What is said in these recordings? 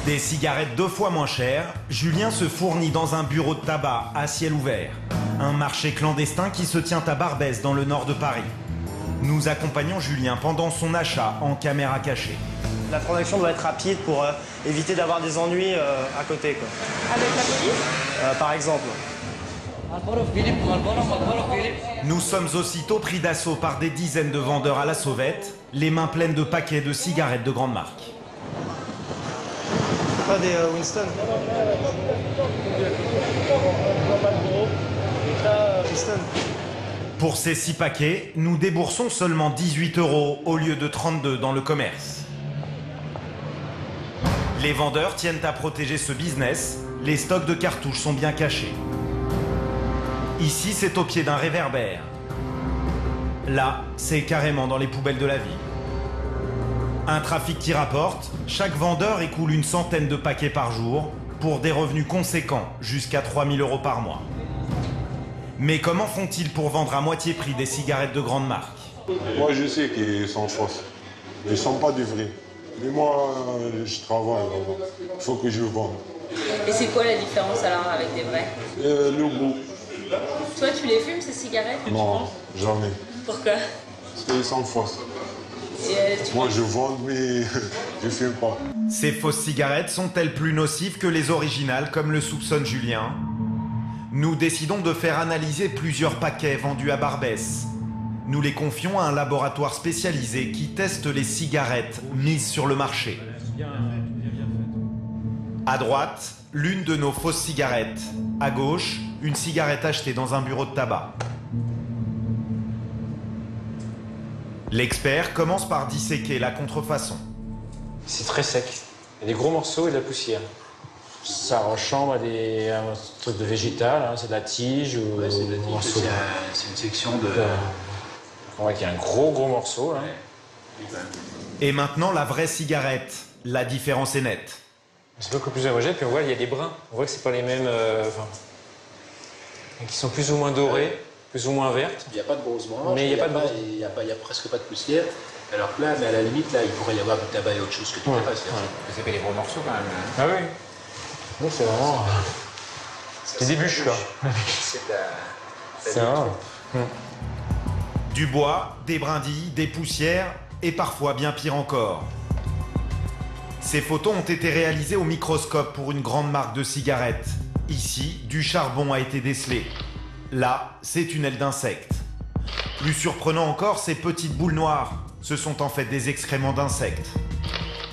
Des cigarettes 2 fois moins chères, Julien se fournit dans un bureau de tabac à ciel ouvert. Un marché clandestin qui se tient à Barbès dans le nord de Paris. Nous accompagnons Julien pendant son achat en caméra cachée. La transaction doit être rapide pour éviter d'avoir des ennuis à côté, quoi. Avec la police Par exemple. Nous sommes aussitôt pris d'assaut par des dizaines de vendeurs à la sauvette, les mains pleines de paquets de cigarettes de grande marque. Pas des Winston. Winston. Pour ces 6 paquets, nous déboursons seulement 18 € au lieu de 32 dans le commerce. Les vendeurs tiennent à protéger ce business, les stocks de cartouches sont bien cachés. Ici, c'est au pied d'un réverbère. Là, c'est carrément dans les poubelles de la ville. Un trafic qui rapporte, chaque vendeur écoule une centaine de paquets par jour pour des revenus conséquents, jusqu'à 3 000 € par mois. Mais comment font-ils pour vendre à moitié prix des cigarettes de grande marque? Moi, je sais qu'ils sont fausses. Ils ne sont pas du vrai. Mais moi, je travaille. Il faut que je vende. Et c'est quoi la différence alors avec des vrais? Le goût. Toi, tu les fumes ces cigarettes? Non, jamais. Pourquoi? Parce qu'ils sont fausses. Et, Moi, je vends, mais je ne fume pas. Ces fausses cigarettes sont-elles plus nocives que les originales, comme le soupçonne Julien? Nous décidons de faire analyser plusieurs paquets vendus à Barbès. Nous les confions à un laboratoire spécialisé qui teste les cigarettes mises sur le marché. À droite, l'une de nos fausses cigarettes. À gauche, une cigarette achetée dans un bureau de tabac. L'expert commence par disséquer la contrefaçon. C'est très sec. Il y a des gros morceaux et de la poussière. Ça ressemble à un truc de végétal, hein, c'est de la tige ou ouais, c'est des morceaux. C'est une section de... On voit qu'il y a un gros morceau. Là. Ouais. Et maintenant, la vraie cigarette. La différence est nette. C'est beaucoup plus homogène, puis on voit qu'il y a des brins. On voit que c'est pas les mêmes... qui sont plus ou moins dorés, plus ou moins vertes. Il n'y a pas de grosses branches, mais il n'y a presque pas de poussière. Alors que là, mais à la limite, là, il pourrait y avoir du tabac et autre chose que du tabac. Vous avez les gros morceaux quand même. Ah oui. Donc c'est vraiment... C'est des bûches, quoi. C'est de la... C'est un... Du bois, des brindilles, des poussières et parfois bien pire encore. Ces photos ont été réalisées au microscope pour une grande marque de cigarettes. Ici, du charbon a été décelé. Là, c'est une aile d'insecte. Plus surprenant encore, ces petites boules noires. Ce sont en fait des excréments d'insectes.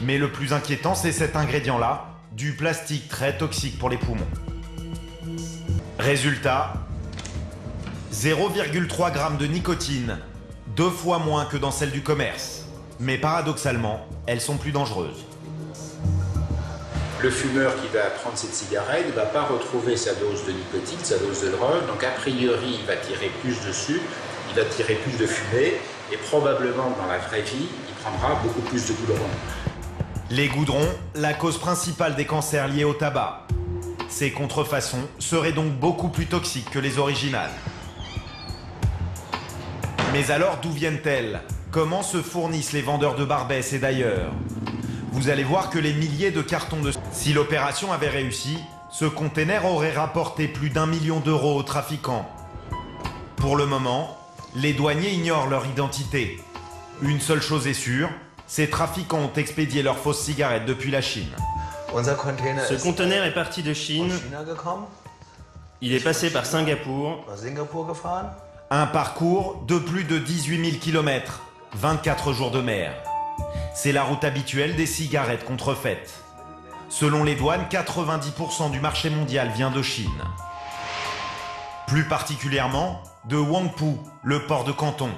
Mais le plus inquiétant, c'est cet ingrédient-là, du plastique très toxique pour les poumons. Résultat, 0,3 g de nicotine, 2 fois moins que dans celle du commerce. Mais paradoxalement, elles sont plus dangereuses. Le fumeur qui va prendre cette cigarette ne va pas retrouver sa dose de nicotine, sa dose de drogue, donc a priori il va tirer plus de sucre, il va tirer plus de fumée, et probablement dans la vraie vie, il prendra beaucoup plus de goudron. Les goudrons, la cause principale des cancers liés au tabac. Ces contrefaçons seraient donc beaucoup plus toxiques que les originales. Mais alors d'où viennent-elles? Comment se fournissent les vendeurs de Barbès et d'ailleurs? Vous allez voir que les milliers de cartons de... Si l'opération avait réussi, ce container aurait rapporté plus d'1 million d'euros aux trafiquants. Pour le moment, les douaniers ignorent leur identité. Une seule chose est sûre, ces trafiquants ont expédié leurs fausses cigarettes depuis la Chine. Ce conteneur est parti de Chine. Il est passé par Singapour. Un parcours de plus de 18 000 km, 24 jours de mer. C'est la route habituelle des cigarettes contrefaites. Selon les douanes, 90% du marché mondial vient de Chine. Plus particulièrement, de Huangpu, le port de Canton.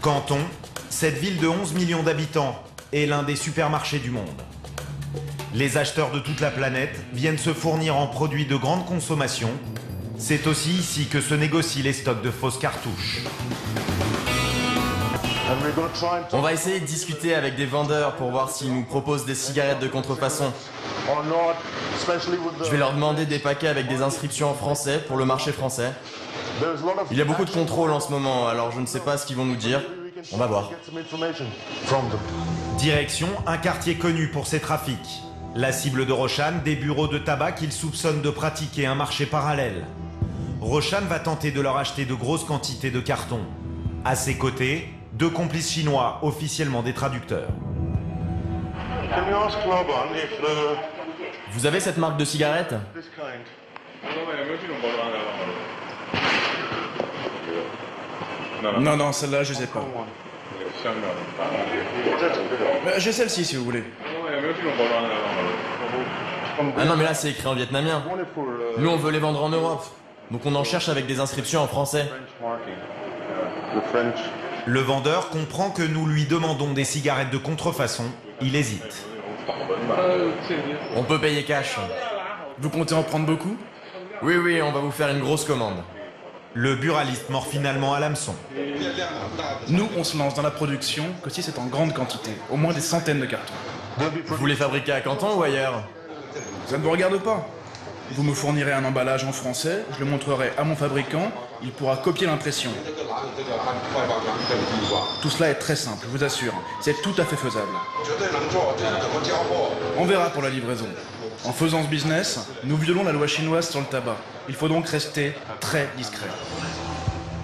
Canton, cette ville de 11 millions d'habitants, est l'un des supermarchés du monde. Les acheteurs de toute la planète viennent se fournir en produits de grande consommation. C'est aussi ici que se négocient les stocks de fausses cartouches. On va essayer de discuter avec des vendeurs pour voir s'ils nous proposent des cigarettes de contrefaçon. Je vais leur demander des paquets avec des inscriptions en français pour le marché français. Il y a beaucoup de contrôles en ce moment, alors je ne sais pas ce qu'ils vont nous dire. On va voir. Direction un quartier connu pour ses trafics. La cible de Roshan, des bureaux de tabac qu'il soupçonne de pratiquer un marché parallèle. Roshan va tenter de leur acheter de grosses quantités de carton. À ses côtés, 2 complices chinois, officiellement des traducteurs. Vous avez cette marque de cigarette? Non, celle-là, je sais pas. J'ai celle-ci, si vous voulez. Ah non, mais là, c'est écrit en vietnamien. Nous, on veut les vendre en Europe. Donc on en cherche avec des inscriptions en français. Le vendeur comprend que nous lui demandons des cigarettes de contrefaçon. Il hésite. On peut payer cash. Vous comptez en prendre beaucoup? Oui, on va vous faire une grosse commande. Le buraliste mord finalement à l'hameçon. Nous, on se lance dans la production que si c'est en grande quantité, au moins des centaines de cartons. Vous les fabriquez à Canton ou ailleurs? Ça ne vous regarde pas. Vous me fournirez un emballage en français, je le montrerai à mon fabricant, il pourra copier l'impression. Tout cela est très simple, je vous assure, c'est tout à fait faisable. On verra pour la livraison. En faisant ce business, nous violons la loi chinoise sur le tabac. Il faut donc rester très discret.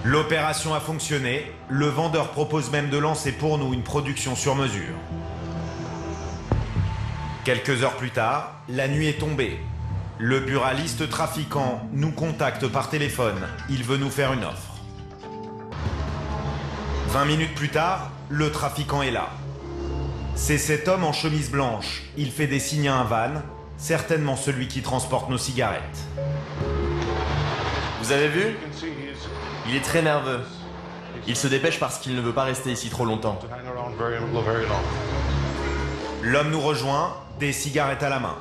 L'opération a fonctionné. Le vendeur propose même de lancer pour nous une production sur mesure. Quelques heures plus tard, la nuit est tombée. Le buraliste trafiquant nous contacte par téléphone. Il veut nous faire une offre. 20 minutes plus tard, le trafiquant est là. C'est cet homme en chemise blanche. Il fait des signes à un van, certainement celui qui transporte nos cigarettes. Vous avez vu? Il est très nerveux. Il se dépêche parce qu'il ne veut pas rester ici trop longtemps. L'homme nous rejoint, des cigarettes à la main.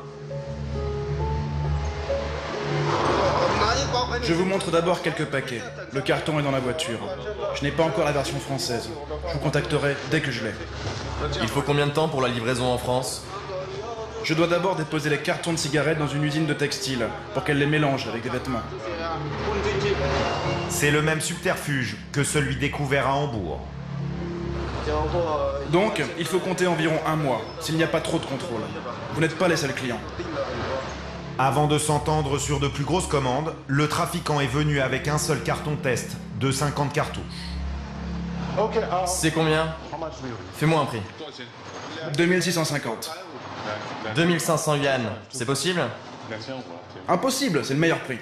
Je vous montre d'abord quelques paquets. Le carton est dans la voiture. Je n'ai pas encore la version française. Je vous contacterai dès que je l'ai. Il faut combien de temps pour la livraison en France? Je dois d'abord déposer les cartons de cigarettes dans une usine de textile pour qu'elle les mélange avec des vêtements. C'est le même subterfuge que celui découvert à Hambourg. Donc, il faut compter environ 1 mois, s'il n'y a pas trop de contrôle. Vous n'êtes pas les seuls clients. Avant de s'entendre sur de plus grosses commandes, le trafiquant est venu avec un seul carton test de 50 cartouches. C'est combien? Fais-moi un prix. 2650. 2500 yuan, c'est possible? Impossible, c'est le meilleur prix.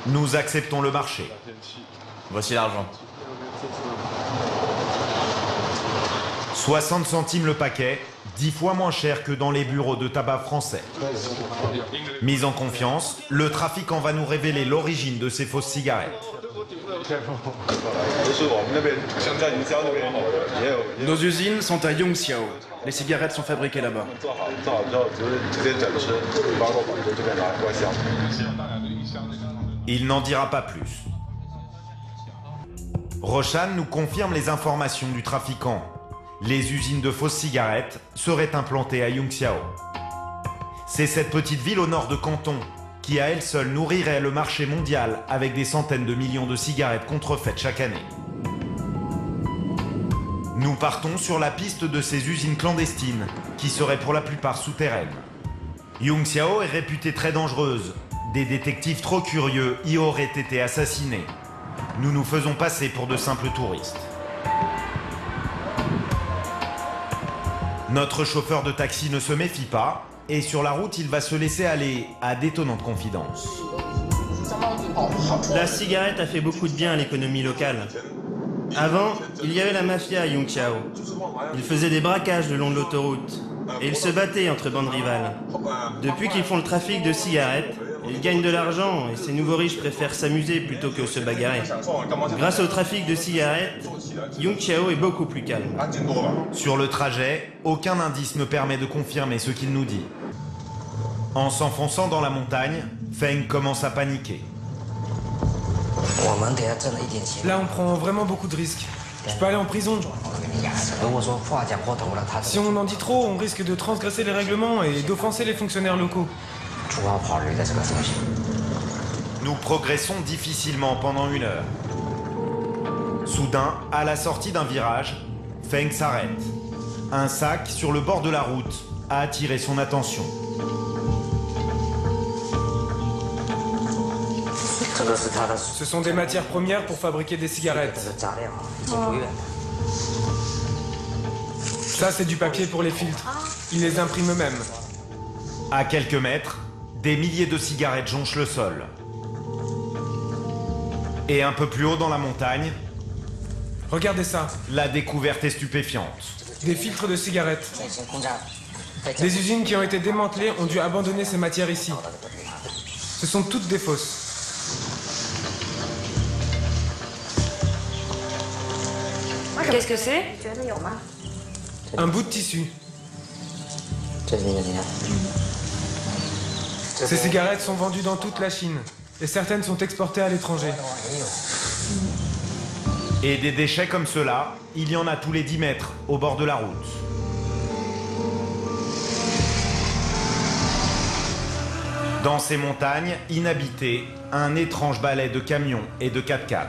Nous acceptons le marché. Voici l'argent. 60 centimes le paquet, 10 fois moins cher que dans les bureaux de tabac français. Mis en confiance, le trafiquant va nous révéler l'origine de ces fausses cigarettes. Nos usines sont à Yongxiao. Les cigarettes sont fabriquées là-bas. Il n'en dira pas plus. Roshan nous confirme les informations du trafiquant. Les usines de fausses cigarettes seraient implantées à Yongxiao. C'est cette petite ville au nord de Canton qui à elle seule nourrirait le marché mondial avec des centaines de millions de cigarettes contrefaites chaque année. Nous partons sur la piste de ces usines clandestines qui seraient pour la plupart souterraines. Yongxiao est réputée très dangereuse. Des détectives trop curieux y auraient été assassinés. Nous nous faisons passer pour de simples touristes. Notre chauffeur de taxi ne se méfie pas et sur la route, il va se laisser aller à d'étonnantes confidences. La cigarette a fait beaucoup de bien à l'économie locale. Avant, il y avait la mafia à Yongxiao. Ils faisaient des braquages le long de l'autoroute et ils se battaient entre bandes rivales. Depuis qu'ils font le trafic de cigarettes, ils gagnent de l'argent et ces nouveaux riches préfèrent s'amuser plutôt que se bagarrer. Grâce au trafic de cigarettes, Yongxiao est beaucoup plus calme. Sur le trajet, aucun indice ne permet de confirmer ce qu'il nous dit. En s'enfonçant dans la montagne, Feng commence à paniquer. Là, on prend vraiment beaucoup de risques. Je peux aller en prison. Si on en dit trop, on risque de transgresser les règlements et d'offenser les fonctionnaires locaux. Nous progressons difficilement pendant 1 heure. Soudain, à la sortie d'un virage, Feng s'arrête. Un sac sur le bord de la route a attiré son attention. Ce sont des matières premières pour fabriquer des cigarettes. Ça, c'est du papier pour les filtres. Ils les impriment eux-mêmes. À quelques mètres, des milliers de cigarettes jonchent le sol. Et un peu plus haut dans la montagne, regardez ça. La découverte est stupéfiante. Des filtres de cigarettes. Des usines qui ont été démantelées ont dû abandonner ces matières ici. Ce sont toutes des fausses. Qu'est-ce que c'est? Un bout de tissu. Ces cigarettes sont vendues dans toute la Chine. Et certaines sont exportées à l'étranger. Et des déchets comme ceux-là, il y en a tous les 10 mètres au bord de la route. Dans ces montagnes inhabitées, un étrange balai de camions et de 4x4.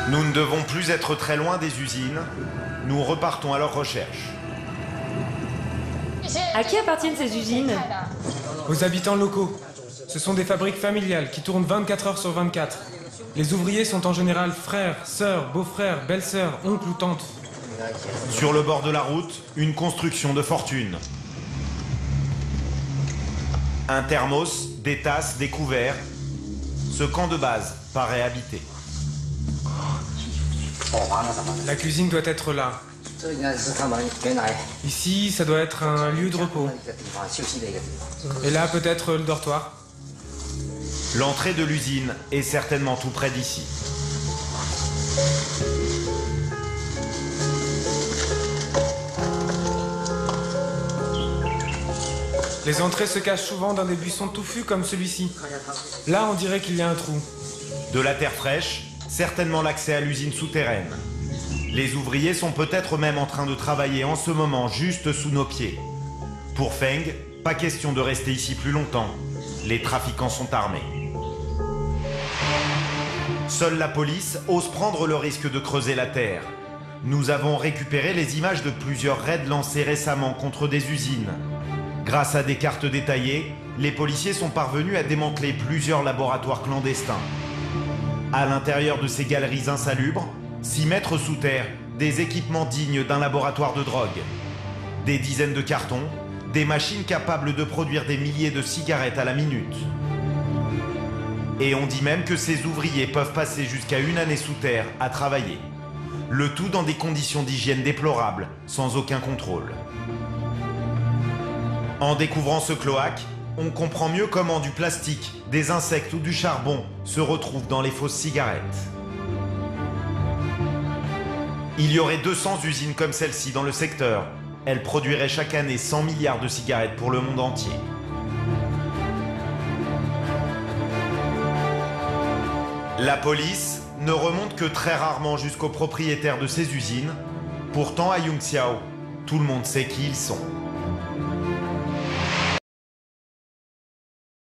Nous ne devons plus être très loin des usines. Nous repartons à leur recherche. À qui appartiennent ces usines? Aux habitants locaux. Ce sont des fabriques familiales qui tournent 24 heures sur 24. Les ouvriers sont en général frères, sœurs, beaux-frères, belles-sœurs, oncles ou tantes. Sur le bord de la route, une construction de fortune. Un thermos, des tasses, des couverts. Ce camp de base paraît habité. La cuisine doit être là. Ici, ça doit être un lieu de repos. Et là, peut-être le dortoir. L'entrée de l'usine est certainement tout près d'ici. Les entrées se cachent souvent dans des buissons touffus comme celui-ci. Là, on dirait qu'il y a un trou. De la terre fraîche, certainement l'accès à l'usine souterraine. Les ouvriers sont peut-être même en train de travailler en ce moment juste sous nos pieds. Pour Feng, pas question de rester ici plus longtemps. Les trafiquants sont armés. Seule la police ose prendre le risque de creuser la terre. Nous avons récupéré les images de plusieurs raids lancés récemment contre des usines. Grâce à des cartes détaillées, les policiers sont parvenus à démanteler plusieurs laboratoires clandestins. À l'intérieur de ces galeries insalubres, 6 mètres sous terre, des équipements dignes d'un laboratoire de drogue. Des dizaines de cartons, des machines capables de produire des milliers de cigarettes à la minute. Et on dit même que ces ouvriers peuvent passer jusqu'à 1 année sous terre à travailler. Le tout dans des conditions d'hygiène déplorables, sans aucun contrôle. En découvrant ce cloaque, on comprend mieux comment du plastique, des insectes ou du charbon se retrouvent dans les fausses cigarettes. Il y aurait 200 usines comme celle-ci dans le secteur. Elles produiraient chaque année 100 milliards de cigarettes pour le monde entier. La police ne remonte que très rarement jusqu'aux propriétaires de ces usines. Pourtant, à Yungxiao, tout le monde sait qui ils sont.